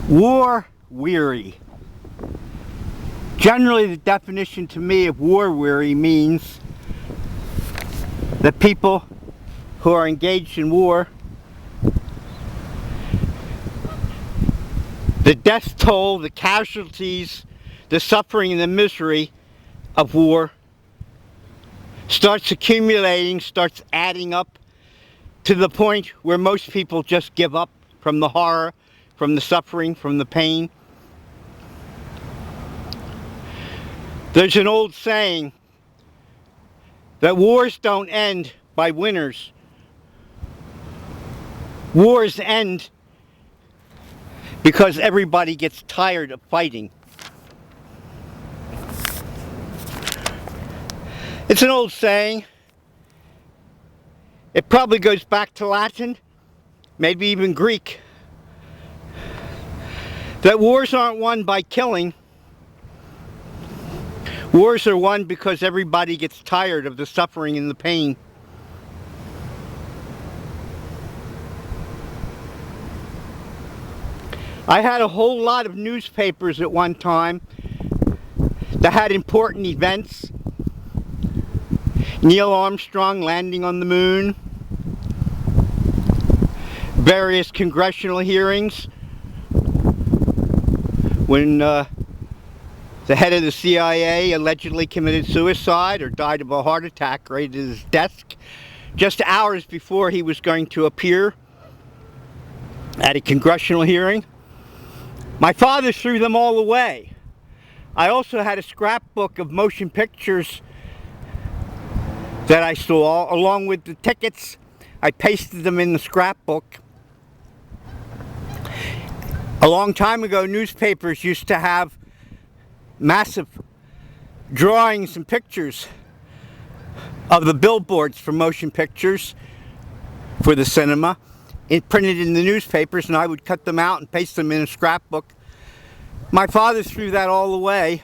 War weary. Generally, the definition to me of war weary means that people who are engaged in war, the death toll, the casualties, the suffering and the misery of war starts accumulating, starts adding up to the point where most people just give up from the horror, from the suffering, from the pain. There's an old saying that wars don't end by winners. Wars end because everybody gets tired of fighting. It's an old saying. It probably goes back to Latin, maybe even Greek. That wars aren't won by killing. Wars are won because everybody gets tired of the suffering and the pain. I had a whole lot of newspapers at one time that had important events. Neil Armstrong landing on the moon, various congressional hearings, when the head of the CIA allegedly committed suicide or died of a heart attack right at his desk just hours before he was going to appear at a congressional hearing. My father threw them all away. I also had a scrapbook of motion pictures that I saw, along with the tickets. I pasted them in the scrapbook. A long time ago, newspapers used to have massive drawings and pictures of the billboards for motion pictures for the cinema, printed in the newspapers, and I would cut them out and paste them in a scrapbook. My father threw that all away.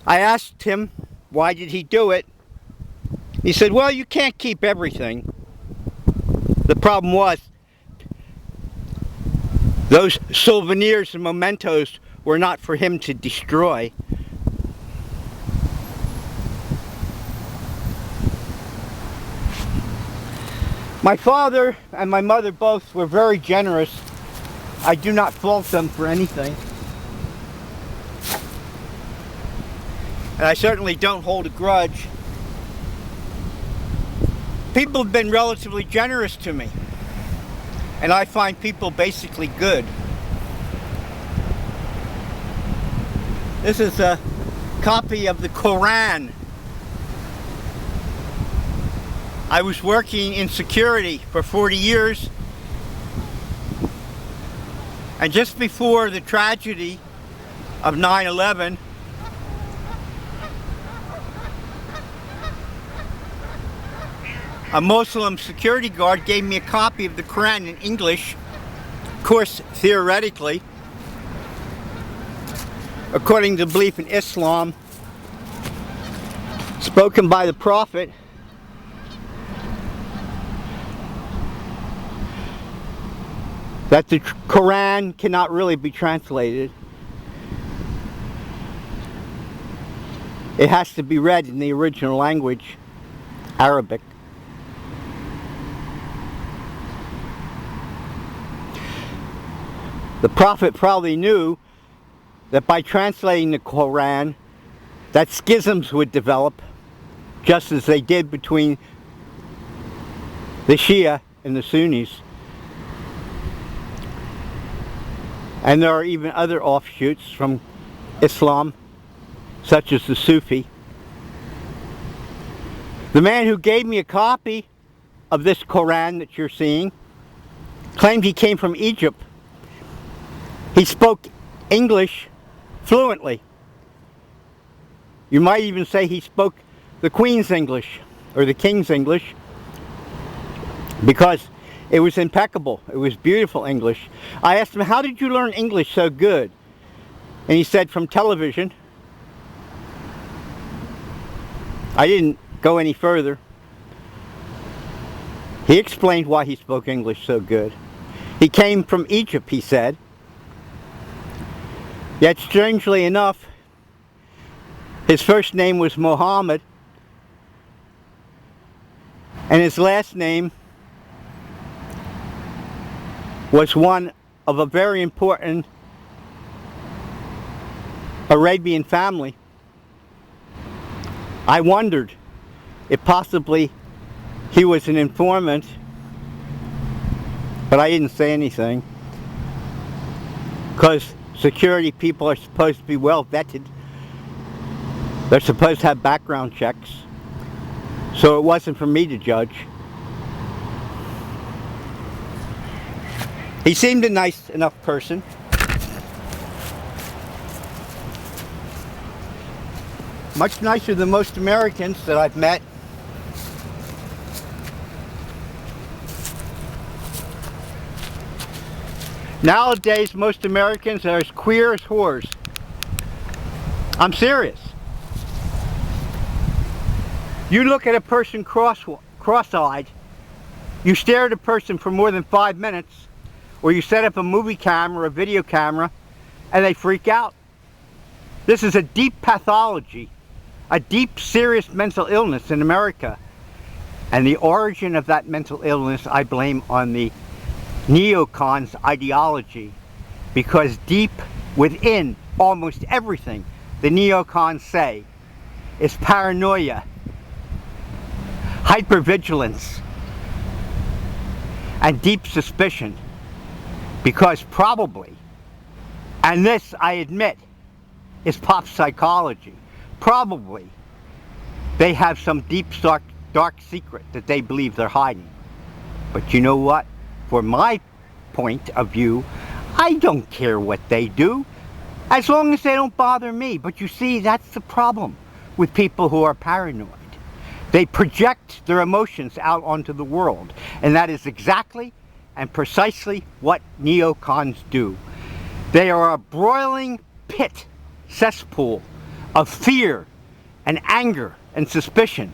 I asked him, why did he do it? He said, well, you can't keep everything. The problem was, those souvenirs and mementos were not for him to destroy. My father and my mother both were very generous. I do not fault them for anything. And I certainly don't hold a grudge. People have been relatively generous to me. And I find people basically good. This is a copy of the Quran. I was working in security for 40 years. And just before the tragedy of 9/11, a Muslim security guard gave me a copy of the Quran in English, of course, theoretically, according to belief in Islam, spoken by the Prophet. That the Quran cannot really be translated. It has to be read in the original language, Arabic. The Prophet probably knew that by translating the Quran, that schisms would develop, just as they did between the Shia and the Sunnis. And there are even other offshoots from Islam, such as the Sufi. The man who gave me a copy of this Quran that you're seeing claimed he came from Egypt. He spoke English fluently. You might even say he spoke the Queen's English or the King's English, because it was impeccable. It was beautiful English. I asked him, how did you learn English so good? And he said, from television. I didn't go any further. He explained why he spoke English so good. He came from Egypt, he said. Yet strangely enough, his first name was Mohammed, and his last name was one of a very important Arabian family. I wondered if possibly he was an informant, but I didn't say anything, because security people are supposed to be well vetted. They're supposed to have background checks, so it wasn't for me to judge. He seemed a nice enough person. Much nicer than most Americans that I've met. Nowadays, most Americans are as queer as whores. I'm serious. You look at a person cross-eyed, you stare at a person for more than 5 minutes, or you set up a movie camera or a video camera, and they freak out. This is a deep pathology, a deep, serious mental illness in America. And the origin of that mental illness I blame on the neocons' ideology, because deep within almost everything the neocons say is paranoia, hypervigilance, and deep suspicion. Because probably, and this I admit is pop psychology, probably they have some deep dark secret that they believe they're hiding. But you know what? For my point of view, I don't care what they do, as long as they don't bother me. But you see, that's the problem with people who are paranoid. They project their emotions out onto the world, and that is exactly and precisely what neocons do. They are a broiling pit, cesspool of fear and anger and suspicion,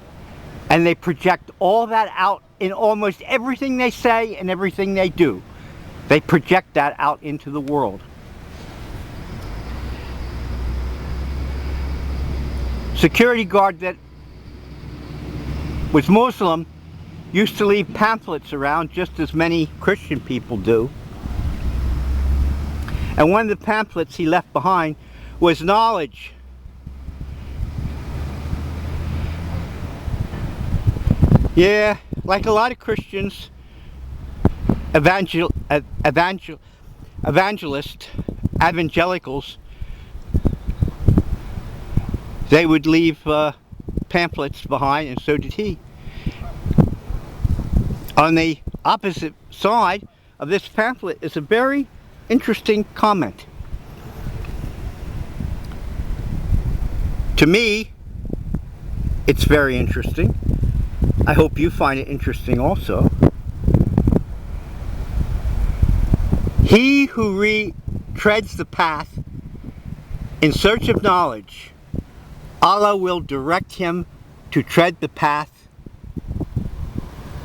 and they project all that out in almost everything they say and everything they do. They project that out into the world. Security guard that was Muslim used to leave pamphlets around, just as many Christian people do. And one of the pamphlets he left behind was knowledge. Yeah, like a lot of Christians, evangelicals, they would leave pamphlets behind, and so did he. On the opposite side of this pamphlet is a very interesting comment. To me, it's very interesting. I hope you find it interesting also. He who treads the path in search of knowledge, Allah will direct him to tread the path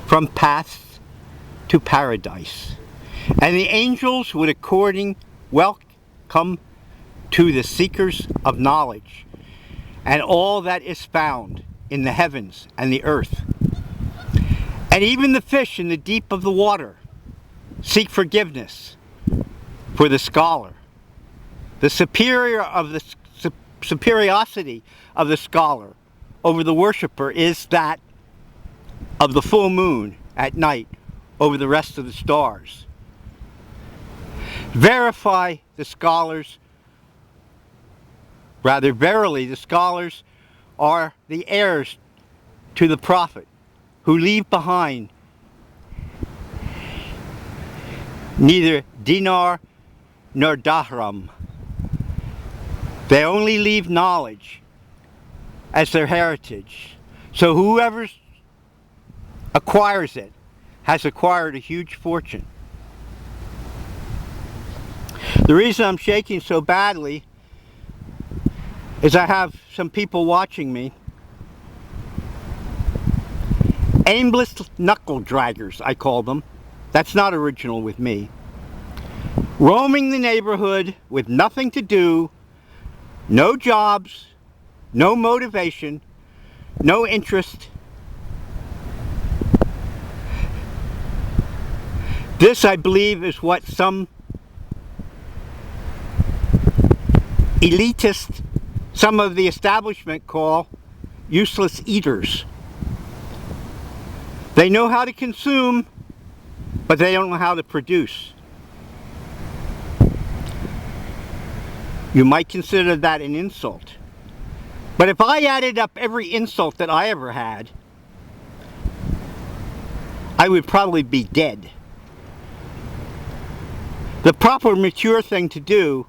from paths to paradise. And the angels would according welcome to the seekers of knowledge and all that is found in the heavens and the earth. And even the fish in the deep of the water seek forgiveness for the scholar. The superiority of the scholar over the worshipper is that of the full moon at night over the rest of the stars. Verily the scholars are the heirs to the prophet, who leave behind neither dinar nor dirham. They only leave knowledge as their heritage. So whoever acquires it has acquired a huge fortune. The reason I'm shaking so badly is I have some people watching me. Aimless knuckle draggers, I call them. That's not original with me. roaming the neighborhood with nothing to do, no jobs, no motivation, no interest. This, I believe, is what some elitists, some of the establishment call useless eaters. They know how to consume, but they don't know how to produce. You might consider that an insult. But if I added up every insult that I ever had, I would probably be dead. The proper mature thing to do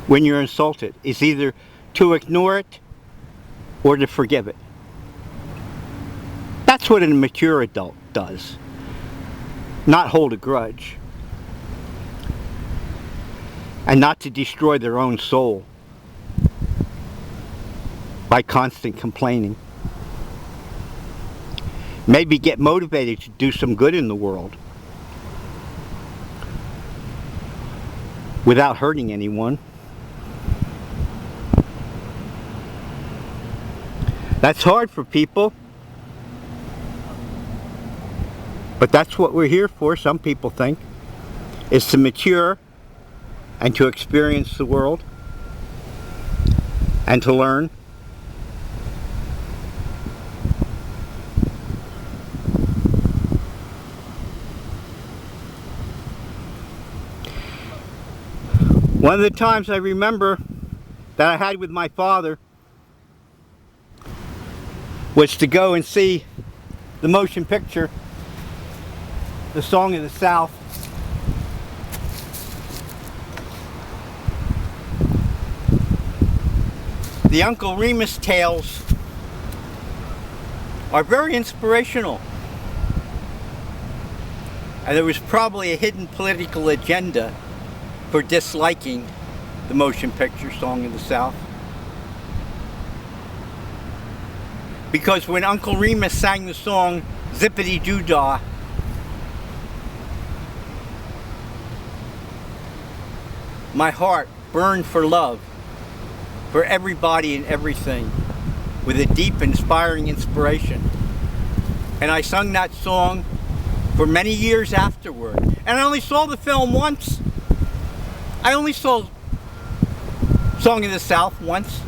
when you're insulted is either to ignore it or to forgive it. That's what a mature adult does. Not hold a grudge. And not to destroy their own soul by constant complaining. Maybe get motivated to do some good in the world without hurting anyone. That's hard for people, but that's what we're here for, some people think, is to mature and to experience the world and to learn. One of the times I remember that I had with my father was to go and see the motion picture, The Song of the South. The Uncle Remus tales are very inspirational. And there was probably a hidden political agenda for disliking the motion picture Song of the South. Because when Uncle Remus sang the song Zippity Doo Dah, my heart burned for love for everybody and everything with a deep, inspiring inspiration. And I sung that song for many years afterward. And I only saw the film once. I only saw Song of the South once.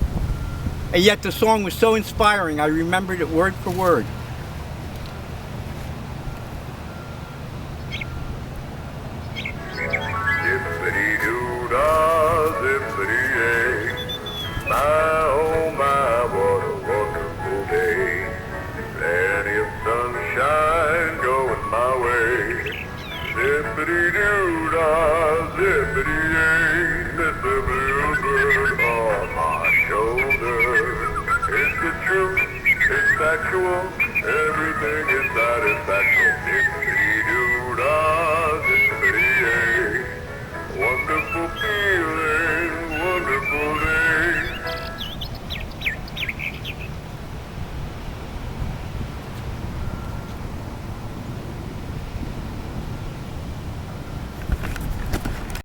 And yet the song was so inspiring, I remembered it word for word. Zippity-doo-dah, zippity-yay. My, oh my, what a wonderful day. Plenty of sunshine going my way. Zippity-doo-dah, zippity-yay. Miss the bluebird on my shoulder. It's the truth, it's factual, everything is satisfactory.